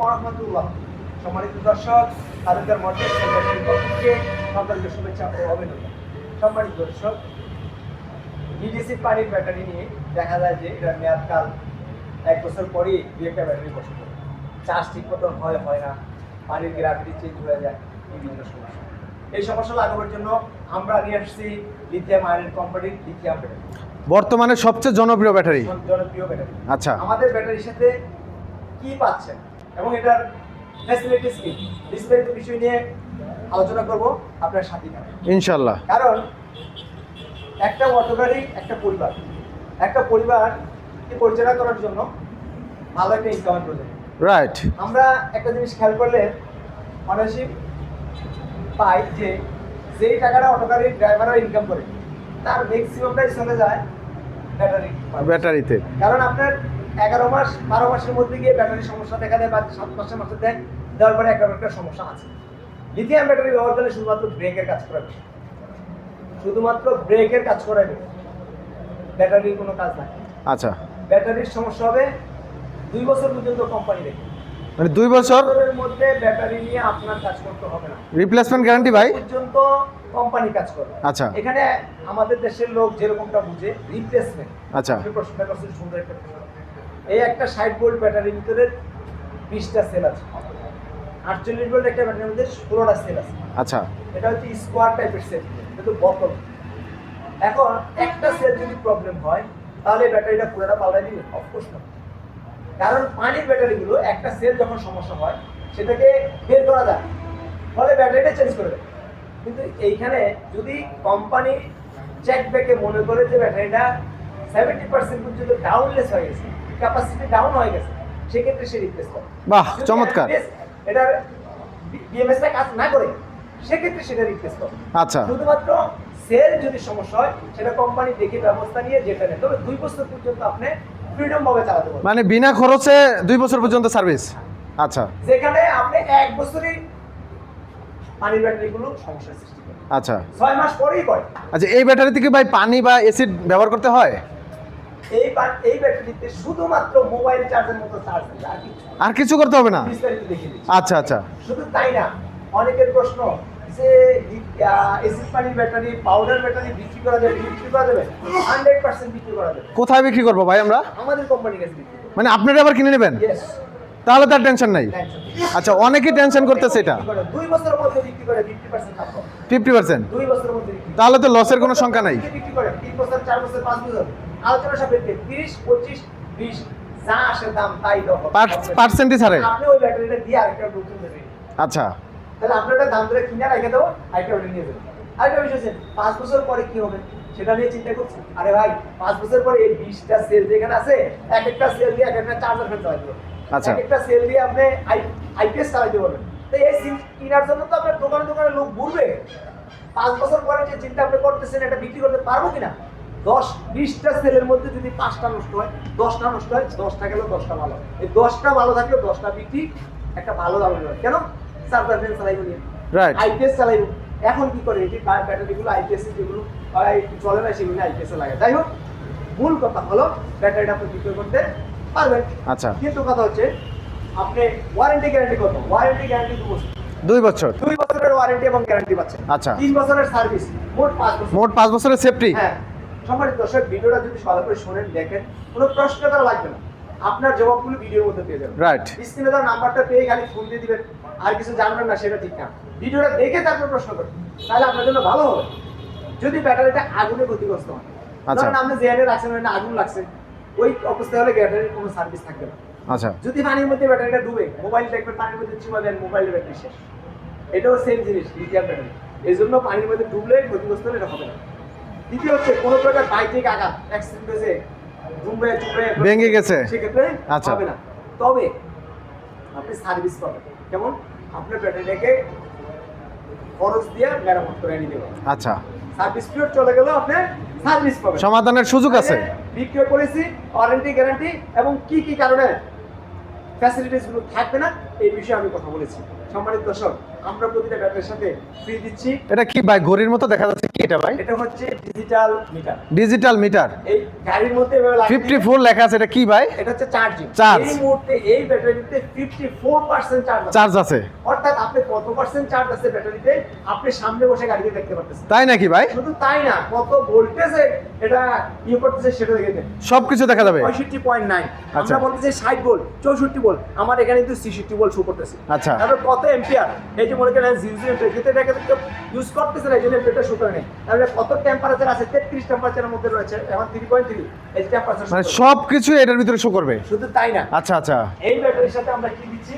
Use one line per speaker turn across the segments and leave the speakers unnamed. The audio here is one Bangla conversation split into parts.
ওয়া রাহমাতুল্লাহ। সম্মানিত দর্শক, তালুকদার মোটরস ব্যাটারির পক্ষ থেকে সকলকে শুভেচ্ছা ও অভিনন্দন। সম্মানিত দর্শক, ডিডিসি পানির ব্যাটারি নিয়ে দেখা যায় যে এটার মেয়াদকাল 1 বছর পরেই দুই একটা ব্যাটারি বসে পড়ে। চার্জ ঠিক মতো হয় না, পানির গ্রাভিটি চেঞ্জ হয়ে যায়, বিভিন্ন সমস্যা। এই সমস্যা লাঘবের জন্য আমরা নিয়ে আসছি লিথিয়াম আয়ন কোম্পানির লিথিয়াম ব্যাটারি,
বর্তমানে সবচেয়ে জনপ্রিয় ব্যাটারি।
জনপ্রিয় ব্যাটারি।
আচ্ছা,
আমাদের ব্যাটারির সাথে কি পাচ্ছেন এবং এটার ফ্যাসিলিটিস কি, বিস্তারিত বিষয় নিয়ে আলোচনা করব আপনার সাথে।
ইনশাল্লাহ।
কারণ একটা অটো গাড়ি একটা পরিবারকে পরিচালনা করার জন্য ভালো একটা ইনকামের প্রয়োজন।
রাইট।
আমরা একটা জিনিস খেয়াল করলে অনেকই পাই যে যেই টাকাটা অটো গাড়ির ড্রাইভাররা ইনকাম করে তার ম্যাক্সিমামটাই চলে যায়
ব্যাটারিতে।
কারণ আপনার 11 মাস 12 মাসের মধ্যে গিয়ে ব্যাটারির সমস্যা দেখা দেয়, বা 7 মাসের মধ্যে দেওয়ার পরে একটা সমস্যা আছে। লিথিয়াম ব্যাটারি ব্যবহার করলে শুধুমাত্র ব্রেকের কাজ করাবে, ব্যাটারির কোনো কাজ নাই।
আচ্ছা,
ব্যাটারির সমস্যা হবে 2 বছর পর্যন্ত কোম্পানি রেখে,
মানে 2 বছরের
মধ্যে ব্যাটারি নিয়ে আপনার কাজ করতে হবে না।
রিপ্লেসমেন্ট গ্যারান্টি ভাই
পর্যন্ত কোম্পানি কাজ করবে।
আচ্ছা,
এখানে আমাদের দেশের লোক যেরকমটা বুঝে রিপ্লেসমেন্ট।
আচ্ছা,
আপনি প্রশ্নটা করছেন সুন্দর একটা প্রশ্ন। এই একটা 60 ভোল্ট ব্যাটারির ভিতরে 20টা সেল আছে, 48 ভোল্ট একটা ব্যাটারির মধ্যে 16টা সেল আছে।
আচ্ছা,
এটা হচ্ছে স্কোয়ার টাইপের সেল, কিন্তু বোতল। এখন একটা সেল যদি প্রবলেম হয় তাহলে ব্যাটারিটা পুরোটা পাল্টাই দিবে? অফকোর্স না। কারণ পানির ব্যাটারিগুলো একটা সেল যখন সমস্যা হয় সেটাকে বের করা যায়, ফলে ব্যাটারিটা চেঞ্জ করে দেয়। কিন্তু এইখানে যদি কোম্পানি চেক ব্যাকে মনে করে যে ব্যাটারিটা 70% পর্যন্ত ডাউনলেস হয়ে গেছে, ক্যাপাসিটি ডাউন হয়ে গেছে, সেক্ষেত্রে সে রিপ্লেস করে।
বাহ, চমৎকার।
এটার বিএমএসটা কাজ না করে সেক্ষেত্রে সেটা রিপ্লেস করে।
আচ্ছা,
শুধুমাত্র সেল যদি সমস্যা হয় সেটা কোম্পানি দেখে ব্যবস্থা নিয়ে যেটা নেয়, তবে 2 বছর পর্যন্ত আপনি ফ্রিডম ভাবে চালাতে পারবেন,
মানে বিনা খরচে 2 বছর পর্যন্ত সার্ভিস। আচ্ছা,
যেখানে আপনি 1 বছরই পানির ব্যাটারিগুলো সমস্যার সৃষ্টি করে।
আচ্ছা,
6 মাস পরেই করে।
আচ্ছা, এই ব্যাটারি থেকে ভাই পানি বা এসিড ব্যবহার করতে হয়?
এই ব্যাটারিতে শুধুমাত্র মোবাইল চার্জের মতো চার্জ দেয়,
আর কিছু করতে হবে না?
বিস্তারিত দেখিয়ে দিচ্ছি।
আচ্ছা, আচ্ছা,
শুধু তাই না, অনেকের প্রশ্ন যে এসিড পানির ব্যাটারি, পাউডার ব্যাটারি বিক্রি করা যাবে? 100% বিক্রি করা যাবে।
কোথায় বিক্রি করবো ভাই আমরা?
আমাদের কোম্পানির কাছে বিক্রি করব।
মানে আপনারা আবার কিনে নেবেন?
ইয়েস।
তাহলে তার টেনশন নাই। আচ্ছা, অনেকেই টেনশন করতেছে এটা।
2 বছরের মধ্যে বিক্রি করে 50% লাভ করে।
50%?
2 বছরের মধ্যে বিক্রি
তাহলে তো লসের কোনো সংখ্যা নাই।
বিক্রি করে 3 বছর, 4 বছর, 5 বছর আলোচনা সাপেক্ষে 30, 25, 20 যা আসে দাম তাই দাও।
পার্সেন্টই ছাড়ে?
আপনি ওই ব্যাটারিটা দিয়ে আরেকটা নতুন দেবেন।
আচ্ছা,
তাহলে আপনি ওটা দাম ধরে কিনে রেখে দেবো, আরেকটা ব্যাটারি নিয়ে যাবেন। আরেকটা বিষয় আছে, 5 বছর পরে কি হবে সেটা নিয়ে চিন্তা করছি। আরে ভাই, 5 বছর পরে এই 20টা সেল যেখানে আছে, এক একটা সেল দিয়ে এক একটা চার্জার ফ্যান চালাতে পারবেন।
আচ্ছা,
এক একটা সেল দিয়ে আপনি আইপিএস চালাতে পারবেন। তো এই সিম কেনার জন্য তো আপনার দোকানে দোকানে লোক ঘুরবে। 5 বছর পরে যে চিন্তা আপনি করতেছেন এটা বিক্রি করতে পারবো কিনা, 10-20টা সেলের মধ্যে যদি 5টা নষ্ট হয়, 10টা নষ্ট হয়, 10টা গেল, 10টা ভালো। এই 10টা ভালো থাকলে 10টা বিক্রি, একটা ভালো দাম হবে। কেন? চার্জার ফ্যান চালাইবো নিয়ে,
রাইট,
আইপিএস চালাইবো। এখন কি করে, এই যে ব্যাটারিগুলো আইপিএস যেগুলো চলে না সেগুলো আইপিএস লাগে। যাই হোক, মূল কথা হলো ব্যাটারিটা আপনি বিক্রি করতে পারবেন।
আচ্ছা,
কিন্তু কথা হচ্ছে আপনি ওয়ারেন্টি গ্যারান্টি কত? ওয়ারেন্টি গ্যারান্টি
2 বছর।
2 বছরের ওয়ারেন্টি এবং গ্যারান্টি পাচ্ছেন।
আচ্ছা,
3 বছরের সার্ভিস, মোট 5 বছর।
মোট 5 বছরের সেফটি।
হ্যাঁ, সম্মানিত দর্শক, ভিডিওটা যদি ভালো করে শুনেন, দেখেন, কোনো প্রশ্ন করা লাগবে না, আপনার জবাবগুলো ভিডিওর মধ্যে পেয়ে যাবেন।
রাইট।
স্ক্রিনে দেওয়া নাম্বারটা পেয়ে খালি ফোন দিয়ে দিবেন, আর কিছু জানবেন না সেটা ঠিক না। ভিডিওটা দেখে তারপর প্রশ্ন করেন, তাহলে আপনার জন্য ভালো হবে। যদি ব্যাটারিটা আগুনে ক্ষতিগ্রস্ত হয়,
আচ্ছা,
ধরেন আপনি জেনে রাখছেন না, আগুন লাগছে, ওই অবস্থায় হলে ব্যাটারির কোনো সার্ভিস থাকবে না।
আচ্ছা,
যদি পানির মধ্যে ব্যাটারিটা ডুবে, মোবাইল দেখবেন পানির মধ্যে চুমা দেন, মোবাইলের ব্যাটারি শেষ। এটাও সেম জিনিস, লিথিয়াম ব্যাটারি। এই জন্য পানির মধ্যে ডুবলে ক্ষতিগ্রস্ত হলে এটা হবে না। দ্বিতীয় হচ্ছে, কোনো প্রকার বাইক আঘাত, অ্যাক্সিডেন্ট হয়েছে, ডুবে
ভেঙে গেছে,
সেক্ষেত্রে
আচ্ছা,
হবে না। তবে আপনি সার্ভিস পাবেন। কেমন? আপনার ব্যাটারিটাকে খরচ দিয়ে মেরামত করে নিয়ে দেবেন।
আচ্ছা,
সার্ভিস পিরিয়ড চলে গেল, আপনি সার্ভিস পাবেন,
সমাধানের সুযোগ আছে।
বিক্রয় পলিসি, ওয়ারেন্টি গ্যারান্টি এবং কি কি কারণে ফ্যাসিলিটিস গুলো থাকবে না, এই বিষয়ে আমি কথা বলেছি। সম্মানিত দর্শক, আমরা প্রতিটা ব্যাটারির সাথে ফ্রি দিচ্ছি।
এটা কি ভাই ঘড়ির মতো দেখা যাচ্ছে, কি এটা ভাই?
এটা হচ্ছে ডিজিটাল মিটার।
Digital meter.
এই গাড়ির মধ্যে এভাবে লাগিয়ে
54 লেখা আছে, এটা কি ভাই?
এটা হচ্ছে চার্জিং।
চার্জ।
এই মুহূর্তে এই ব্যাটারিতে 54% চার্জ আছে।
চার্জ আছে,
অর্থাৎ আপনি কত পার্সেন্ট চার্জ আছে ব্যাটারিতে আপনি সামনে বসে গাড়িতে দেখতে পারতেছেন।
তাই নাকি ভাই?
শুধু তাই না, কত ভোল্টেজে এটা করতেছে সেটা দেখে দেন।
সবকিছু দেখা যাবে।
65.9,
আচ্ছা।
আমরা বলতেছি 60 ভোল্ট, 64 ভোল্ট, আমার এখানে কিন্তু 66 ভোল্ট শো করতেছে।
আচ্ছা।
তারপর কত এম্পিয়ার, এই যে মনে করেন 0 এম্পিয়ার, কিন্তু এটাকে তো ইউজ করতেছে না, এই জন্য এম্পিয়ারটা শো করে নেই। তাহলে কত টেম্পারেচার আছে, 33 টেম্পারেচারের মধ্যে রয়েছে, এখন 3.3 এই টেম্পারেচার।
মানে সবকিছু এটার ভিতরে শো করবে।
শুধু তাই না,
আচ্ছা আচ্ছা।
এই ব্যাটারির সাথে আমরা কি দিচ্ছি,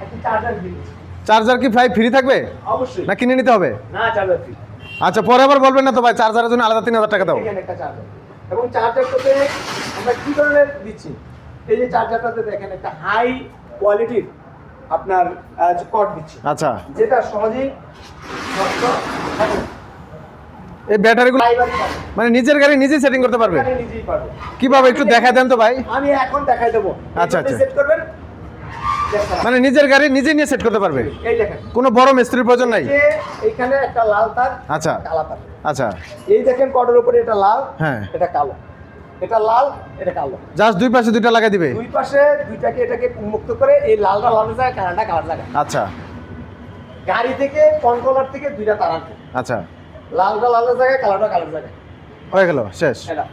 একটা চার্জার দিচ্ছি।
চার্জার কি ভাই ফ্রি থাকবে
অবশ্যই
না কিনে নিতে হবে?
না, চার্জার ফ্রি।
আচ্ছা, পরে আবার বলবেন না তো ভাই চার্জারের জন্য আলাদা 3000 টাকা দাও।
এখানে একটা চার্জার, এবং চার্জারটাতে আমরা কি ধরনের দিচ্ছি, এই যে চার্জারটাতে দেখেন একটা হাই কোয়ালিটির আপনার কর্ড দিচ্ছি।
আচ্ছা,
যেটা সহজেই নষ্ট হবে না।
এই ব্যাটারিগুলো
ড্রাইভারই পাবে,
মানে নিজের গাড়ি নিজেই সেটিং করতে পারবে?
এখানে নিজেই পারবে।
কিভাবে একটু দেখায় দেন তো ভাই।
আমি এখন দেখাই দেবো।
আচ্ছা, আচ্ছা।
সেট করবেন, দেখেন।
মানে নিজের গাড়ি নিজে নিয়ে সেট করতে পারবে,
এই দেখেন,
কোনো বড় মিস্ত্রির প্রয়োজন নাই।
যে এইখানে একটা লাল তার,
আচ্ছা
কালা তার।
আচ্ছা,
এই দেখেন কর্ডের উপরে এটা লাল,
হ্যাঁ।
এটা কালো, এটা লাল, এটা কালো।
জাস্ট দুই পাশে দুইটা লাগাই দিবে।
দুই পাশে দুইটাকে এটাকে মুক্ত করে এই লালটা লালের জায়গায় কালারটা কালার জায়গায়।
আচ্ছা
গাড়ি থেকে কন্ট্রোলার থেকে দুইটা তার আনতে,
আচ্ছা,
লালটা লালের জায়গায় কালারটা কালার জায়গায়।
হয়ে গেল, শেষ।
এটা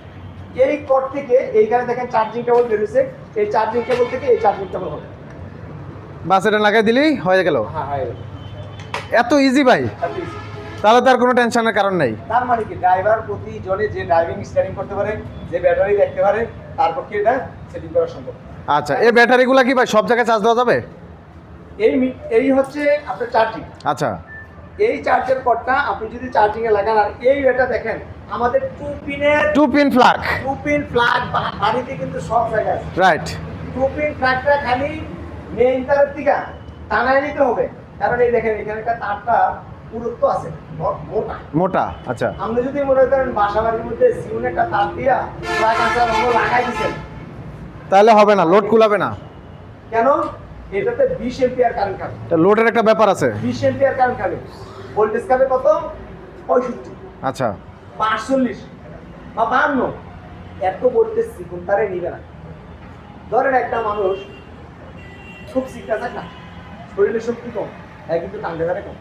এই কর্ড থেকে এইখানে দেখেন চার্জিং কেবল বেরিয়েছে, এই চার্জিং কেবল থেকে এই চার্জিং কেবল হবে।
বাস এটা লাগাই দিলেই হয়ে গেল।
হ্যাঁ, হয়ে গেল।
এত ইজি ভাই,
At least।
তাহলে তার কোনো টেনশনের কারণ নেই।
তার মানে কি, ড্রাইভার প্রতিজনে যে ড্রাইভিং স্টারিং করতে পারে, যে ব্যাটারি দেখতে পারে, তার পক্ষে এটা সেটিং করা সম্ভব।
আচ্ছা, এই ব্যাটারিগুলো কি ভাই সব জায়গায় চার্জ দেওয়া যাবে?
এই হচ্ছে আপনার চার্জিং।
আচ্ছা,
এই চার্জের কর্ডটা আপনি যদি চার্জিং এ লাগান, আর এই এটা দেখেন আমাদের 2 পিনের
2 পিন প্লাগ।
2 পিন প্লাগ বাড়িতে কিন্তু সব জায়গায় আছে।
রাইট।
2 পিন প্লাগটা খালি মেইন তারের থেকে টানায় নিতে হবে, কারণ এই দেখেন এখানে একটা তারটা পুরুত্ব আছে, মোটা
মোটা। আচ্ছা,
আপনি যদি মনে করেন বাসা বাড়ির মধ্যে সিউন একটা তার দিয়া প্লাগ আছে আর ওগুলো লাগাই দিচ্ছেন,
তাহলে হবে না, লোড কুলাবে না।
কেন? এটাতে 20 এম্পিয়ার কারেন্ট খাবে।
এটা লোডের একটা ব্যাপার আছে।
20 এম্পিয়ার কারেন্ট খাবে, ভোল্টেজ খাবে কত? 65,
আচ্ছা,
45 বা 52। এত ভোল্টেজ সিকুন তারে নিবে না। ধরেন একটা মানুষ খুব শিখতে না, শরীরের শক্তি কম, কিন্তু টানতে পারে কম।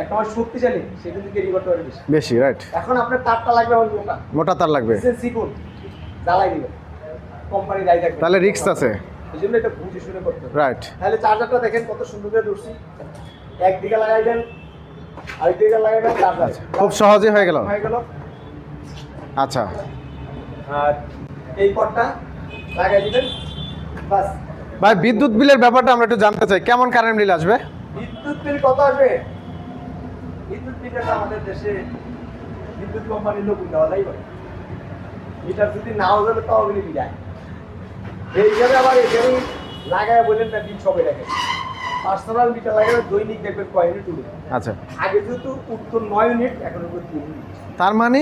একটা মানুষ শক্তিশালী, সে কিন্তু ক্যারি করতে পারে বেশি।
বেশি। রাইট।
এখন আপনার তারটা লাগবে আমার মোটা,
মোটা তার লাগবে,
সিকুন জ্বালাই দিবে, কোম্পানি দায়ী থাকবে।
তাহলে রিস্ক আছে।
এই জন্য এটা বুঝে শুনে করতে হবে।
রাইট।
তাহলে চার্জারটা দেখেন কত সুন্দর করে ধরছি, একদিকে লাগাই দেন, আরেকদিকে লাগাই দেন, চার্জার
খুব সহজেই হয়ে গেল।
হয়ে গেল।
আচ্ছা
আর এই কর্ডটা লাগাই দিবেন, বাস।
ভাই, বিদ্যুৎ বিলের ব্যাপারটা আমরা একটু জানতে চাই, কেমন কারেন্ট বিল আসবে?
বিদ্যুৎ বিল কত আসবে? বিদ্যুৎ বিলটা আমাদের দেশে বিদ্যুৎ কোম্পানির লোক দেওয়া যায় বলে, মিটার যদি নাও যাবে তাও বিল যায়। এই হিসাবে আবার এখানে লাগায় বলেন না, বিল সবাই রাখে। পার্সোনাল মিটার লাগাবে দৈনিক দেখবেন কয় ইউনিট উঠবে।
আচ্ছা,
আগে যেহেতু উঠতো 9 ইউনিট, এখন উঠবে 3 ইউনিট।
তার মানে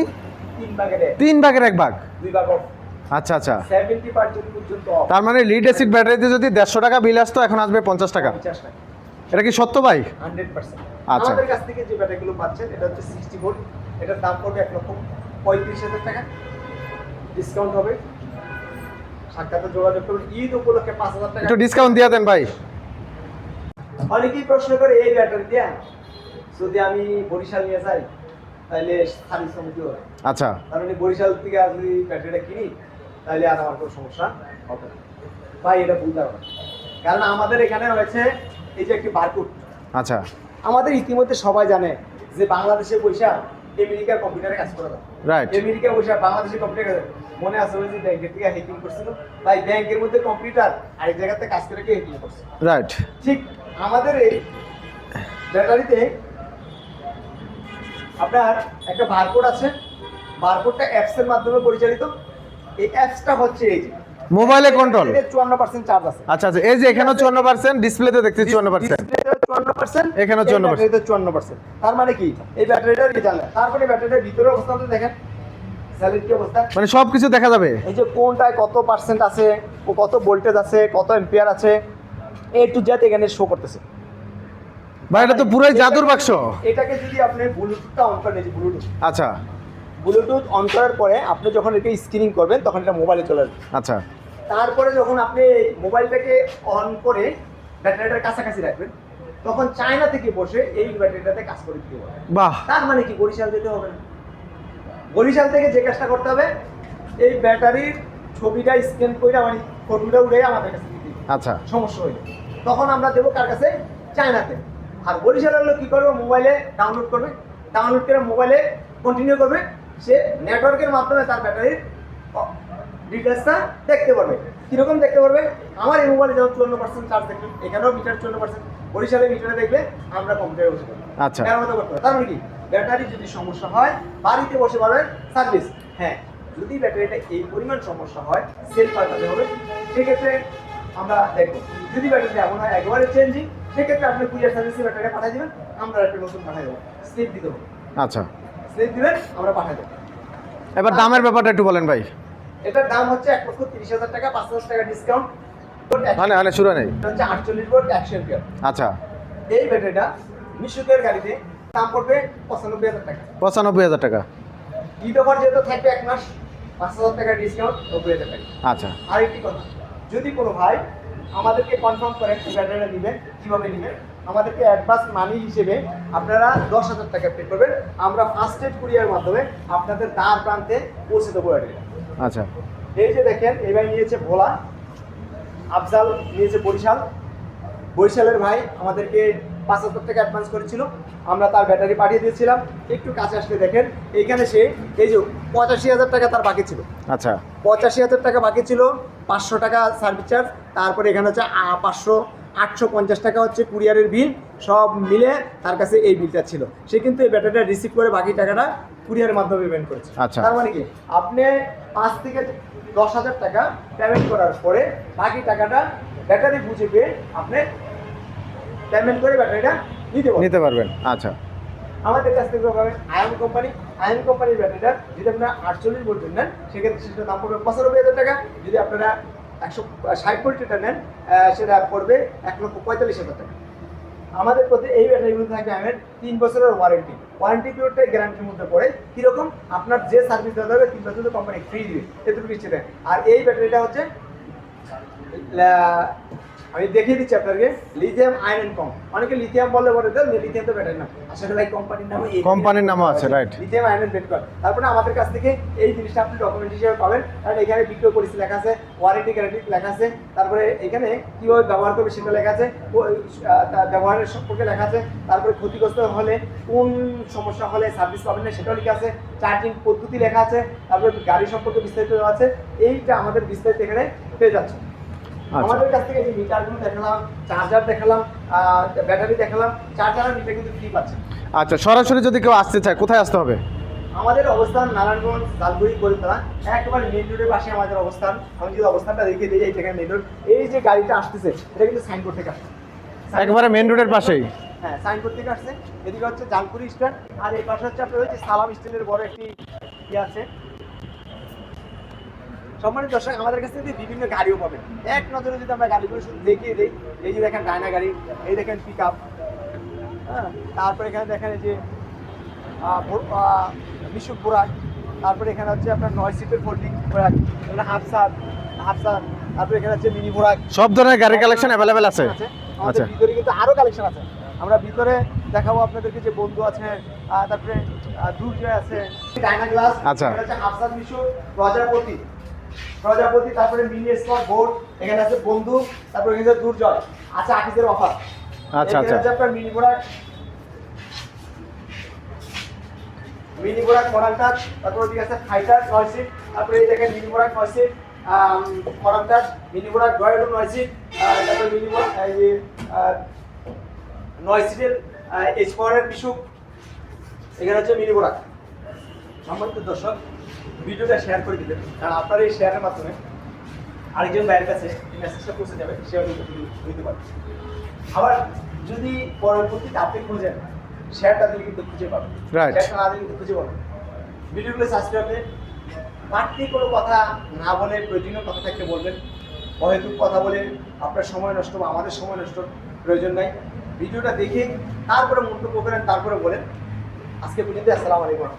3 ভাগের
3 ভাগের 1 ভাগ।
2 ভাগ অফ।
আচ্ছা আচ্ছা,
70% পর্যন্ত অফ।
তার মানে লিড অ্যাসিড ব্যাটারিতে যদি 150 টাকা বিল আসতো, এখন আসবে 50 টাকা।
50 টাকা।
এটা কি সত্য ভাই?
100%।
আচ্ছা।
আমাদের কাছ থেকে যে ব্যাটারিগুলো পাচ্ছেন, এটা হচ্ছে 60 ভোল্ট, এটার দাম পড়বে 1,35,000 টাকা। ডিসকাউন্ট হবে, সাক্ষাতে যোগাযোগ করবেন। ঈদ উপলক্ষে 5,000 টাকা।
একটু ডিসকাউন্ট দিয়ে দেন ভাই।
অনেকেই প্রশ্ন করে এই ব্যাটারি দিয়ে যদি আমি বরিশাল নিয়ে যাই তাহলে সার্ভিস সমিতি হবে।
আচ্ছা,
কারণ এই বরিশাল থেকে যদি ব্যাটারিটা কিনি তাহলে আর আমার কোনো সমস্যা হবে না। ভাই, এটা ভুল ধারণা। কারণ আমাদের এখানে রয়েছে এই যে একটি বারকোড।
আচ্ছা,
আমাদের ইতিমধ্যে সবাই জানে যে বাংলাদেশে পয়সা আমেরিকার কম্পিউটারে কাজ করে।
রাইট।
আমেরিকা পয়সা বাংলাদেশের কম্পিউটারে মনে আছে ওই যে ব্যাংকের থেকে হ্যাকিং করছিল, ভাই ব্যাংকের মধ্যে কম্পিউটার আরেক জায়গাতে কাজ করে কেউ হ্যাকিং করছে।
রাইট।
ঠিক আমাদের এই ব্যাটারিতে আপনার একটা বারকোড আছে, বারকোডটা অ্যাপস এর মাধ্যমে পরিচালিত। এই অ্যাপসটা হচ্ছে এই যে
মোবাইলে কন্ট্রোল।
54% চার্জ আছে।
আচ্ছা আচ্ছা, এই যে এখানেও 54%, ডিসপ্লেতে দেখছি 54%,
ডিসপ্লেতে 54%,
এখানেও 54%।
ব্যাটারিতে 54%। তার মানে কি, এই ব্যাটারিটার রেজাল্ট। তারপরে ব্যাটারিটার ভিতরে অবস্থাটা দেখেন, স্যালিড কি অবস্থা,
মানে সবকিছু দেখা যাবে।
এই যে কোনটায় কত পার্সেন্ট আছে, ও কত ভোল্টেজ আছে, কত এম্পিয়ার আছে, এ টু জেড এখানে শো করতেছে।
ভাই এটা তো পুরাই জাদুর বাক্স।
এটাকে যদি আপনি ব্লুটুথটা অন করেন, এই যে ব্লুটুথ,
আচ্ছা
ব্লুটুথ অন করার পরে আপনি যখন একে স্ক্রিনিং করবেন তখন এটা মোবাইলে চলে আসবে।
আচ্ছা
তারপরে যখন আপনি মোবাইলটাকে অন করে ব্যাটারিটার কাছাকাছি রাখবেন, তখন চায়না থেকে বসে এই ব্যাটারিটাতে কাজ করে দিতে পারবে।
বাহ,
তার মানে কি বরিশাল যেতে হবে না, বরিশাল থেকে যে কাজটা করতে হবে, এই ব্যাটারির ছবিটা স্ক্যান করে মানে ফটোটা উঠে আমাদের কাছে দিতে হবে।
আচ্ছা
সমস্যা হইলে তখন আমরা দেবো কার কাছে, চায়নাতে। আর বরিশালের লোক কী করবে, মোবাইলে ডাউনলোড করবে, ডাউনলোড করে মোবাইলে কন্টিনিউ করবে, সে নেটওয়ার্কের মাধ্যমে তার ব্যাটারির ডিটেলসটা দেখতে পারবে। কীরকম দেখতে পারবে, আমার এই মোবাইলে যেমন 54% চার্জ দেখবে, এখানেও মিটার 54%, বরিশালে মিটারে দেখবে, আমরা কম্পিউটারে বসে করবো।
আচ্ছা।
এর মতো করতে হবে। তার মানে কি, ব্যাটারি যদি সমস্যা হয় বাড়িতে বসে পাবেন সার্ভিস। হ্যাঁ, যদি ব্যাটারিটা এই পরিমাণ সমস্যা হয়, সেল পাল্টাতে হবে, সেক্ষেত্রে আমরা দেখবো। যদি ব্যাটারিটা এমন হয় একেবারে চেঞ্জিং, সেক্ষেত্রে আপনি কুরিয়ার সার্ভিসে ব্যাটারিটা পাঠিয়ে দেবেন, আমরা একটা নতুন পাঠিয়ে দেবো, স্লিপ দিতে হবে,
আচ্ছা।
স্লিপ দিবেন, আমরা পাঠিয়ে দেবো।
এবার দামের ব্যাপারটা একটু বলেন ভাই।
এটার দাম হচ্ছে 1,30,000 টাকা, 5,000 টাকা ডিসকাউন্ট,
মানে শুরু নেই।
হচ্ছে 48 ভোল্ট 100 অ্যাম্পিয়ার।
আচ্ছা,
এই ব্যাটারিটা মিশুকের গাড়িতে দাম পড়বে 95,000 টাকা।
95,000 টাকা।
ঈদ অফার যেহেতু থাকবে 1 মাস, 5,000 টাকা ডিসকাউন্ট, 90,000 টাকা।
আচ্ছা
আরেকটি কথা, যদি কোনো ভাই আমাদেরকে কনফার্ম করেন এই ব্যাটারিটা নেবেন, কীভাবে নেবেন, আমাদেরকে অ্যাডভান্স মানি হিসেবে আপনারা 10,000 টাকা পে করবেন, আমরা ফার্স্ট এড কুরিয়ার মাধ্যমে আপনাদের দ্বার প্রান্তে পৌঁছে দেবো ব্যাটারিটা।
আচ্ছা
এই যে দেখেন, এই ভাই নিয়েছে ভোলা, আফজাল নিয়েছে বরিশাল। বরিশালের ভাই আমাদেরকে 5,000 টাকা অ্যাডভান্স করেছিল, আমরা তার ব্যাটারি পাঠিয়ে দিয়েছিলাম। একটু কাছে আসলে দেখেন, এইখানে সে এই যে 85,000 টাকা তার বাকি ছিল।
আচ্ছা
85,000 টাকা বাকি ছিল, 500 টাকা সার্ভিস চার্জ, তারপরে এখানে হচ্ছে 850 টাকা হচ্ছে কুরিয়ারের বিল, সব মিলে তার কাছে এই বিলটা ছিল। সে কিন্তু এই ব্যাটারিটা রিসিভ করে বাকি টাকাটা কুরিয়ারের মাধ্যমে পেমেন্ট করেছে।
আচ্ছা।
তার মানে কি, আপনি 5 থেকে 10,000 টাকা পেমেন্ট করার পরে বাকি টাকাটা ব্যাটারি বুঝে পেয়ে আপনি পেমেন্ট করে ব্যাটারিটা
নিতে পারবেন। আচ্ছা
আমাদের কাছ থেকে পাবেন আয়ন কোম্পানির ব্যাটারিটা। যদি আপনারা 48 ভোল্টের নেন, সেক্ষেত্রে সেটার দাম পড়বে 95,000 টাকা। যদি আপনারা 160 ভোল্টেরটা নেন, সেটা পড়বে 1,45,000 টাকা। আমাদের প্রতি এই ব্যাটারিগুলো থাকবে আমাদের 3 বছরের ওয়ারেন্টি পিরিয়ডটাই গ্যারান্টির মধ্যে পড়ে। কীরকম, আপনার যে সার্ভিস দেওয়া হবে 3 বছর কোম্পানি ফ্রি দিবে, এটুকু কিছু দেয়। আর এই ব্যাটারিটা হচ্ছে আমি দেখিয়ে দিচ্ছি আপনাকে, লিথিয়াম আয়রন কম। অনেকে লিথিয়াম বললে বলে দেন লিথিয়াম তো ব্যাটারি না, আসলে ভাই কোম্পানির নামে,
কোম্পানির নামও আছে, রাইট।
Lithium iron বেটকল। তারপরে আমাদের কাছ থেকে এই জিনিসটা আপনি ডকুমেন্ট হিসেবে পাবেন, কারণ এখানে বিক্রয় পলিসি লেখা আছে, ওয়ারেন্টি গ্যারান্টি লেখা আছে, তারপরে এখানে কীভাবে ব্যবহার করবে সেটা লেখা আছে, তার ব্যবহারের সম্পর্কে লেখা আছে, তারপরে ক্ষতিগ্রস্ত হলে কোন সমস্যা হলে সার্ভিস পাবেন না সেটাও লেখা আছে, চার্জিং পদ্ধতি লেখা আছে, তারপরে গাড়ি সম্পর্কে বিস্তারিত দেওয়া আছে। এইটা আমাদের বিস্তারিত এখানে পেয়ে যাচ্ছে। আমাদের কাছ থেকে যে মিটারগুলো দেখালাম, চার্জার দেখালাম, ব্যাটারি দেখালাম, চার্জার আর মিটার কিন্তু ফ্রি পাচ্ছেন।
আচ্ছা, সরাসরি যদি কেউ আসতে চায় কোথায় আসতে হবে?
আমাদের অবস্থান নারায়ণগঞ্জ, লালগুড়ি, কলকাতা, একেবারে মেন রোডের পাশে আমাদের অবস্থান। আমি যদি অবস্থানটা দেখিয়ে দিই, এই যেখানে মেন রোড, এই যে গাড়িটা আসতেছে এটা কিন্তু সাইনবোর্ড থেকে আসছে,
একেবারে মেন রোডের পাশেই।
হ্যাঁ, সাইনবোর্ড থেকে আসছে। এদিকে হচ্ছে জালপুরি স্ট্যান্ড, আর এই পাশে হচ্ছে আপনার হচ্ছে সালাম স্টিলের বড় একটি ইয়ে আছে। সম্মানিত দর্শক, আমাদের কাছে যদি বিভিন্ন গাড়িও পাবেন, এক নজরে যদি আমরা গাড়িগুলো শুধু দেখিয়ে দিই, এই যে দেখেন ডায়না গাড়ি, এই দেখেন পিক আপ, হ্যাঁ, তারপরে এখানে দেখেন এই যে মিশুক বোরাক, তারপরে এখানে হচ্ছে আপনার 9 সিটের ফোল্ডিং বোরাক, এখানে হাফসার, তারপরে এখানে হচ্ছে মিনি বোরাক।
সব ধরনের গাড়ির কালেকশন অ্যাভেলেবেল আছে।
আমাদের ভিতরে কিন্তু আরো কালেকশন আছে, আমরা ভিতরে দেখাবো আপনাদেরকে। যে বন্ধু আছে, তারপরে দুর্জয় আছে, ডায়না গ্লাস,
আচ্ছা,
এখানে হচ্ছে হাফসার, মিশুক, প্রজাপতি, তারপরে মিনি স্পট বোর্ড, এখানে আছে বন্ধু, তারপরে এখানে আছে দুর্জয়, আছে আকিজের অফার।
আচ্ছা আচ্ছা,
আপনার মিনি বোরাক মডার্ন টাচ, তারপরে ঠিক আছে ফাইটার 9 সিট, তারপরে এই দেখেন মিনি বোরাক 9 সিট, মডার্ন টাচ, মিনি বোরাক রয়্যাল 9 সিট, তারপরে মিনি বোরাক এই যে 9 সিটের H4 এর বিশুক, এখানে হচ্ছে মিনি বোরাক। সম্মানিত দর্শক, ভিডিওটা শেয়ার করে দিবেন, কারণ আপনার এই শেয়ারের মাধ্যমে আরেকজন ভাইয়ের কাছে এই মেসেজটা পৌঁছে যাবে, সেও নিতে পারবে। আবার যদি পরবর্তীতে আপনি খুঁজেন, শেয়ারটা দিলে কিন্তু খুঁজে পাবেন, শেয়ারটা না দিলে কিন্তু খুঁজে পাবেন। ভিডিওগুলো সাবস্ক্রাইব করে বাড়তি কোনো কথা না বলে প্রয়োজনীয় কথা থাকতে বলবেন। অহেতুক কথা বলে আপনার সময় নষ্ট বা আমাদের সময় নষ্ট প্রয়োজন নাই। ভিডিওটা দেখে তারপরে মন্তব্য করেন, তারপরে বলেন। আজকে পর্যন্ত আসসালামু আলাইকুম।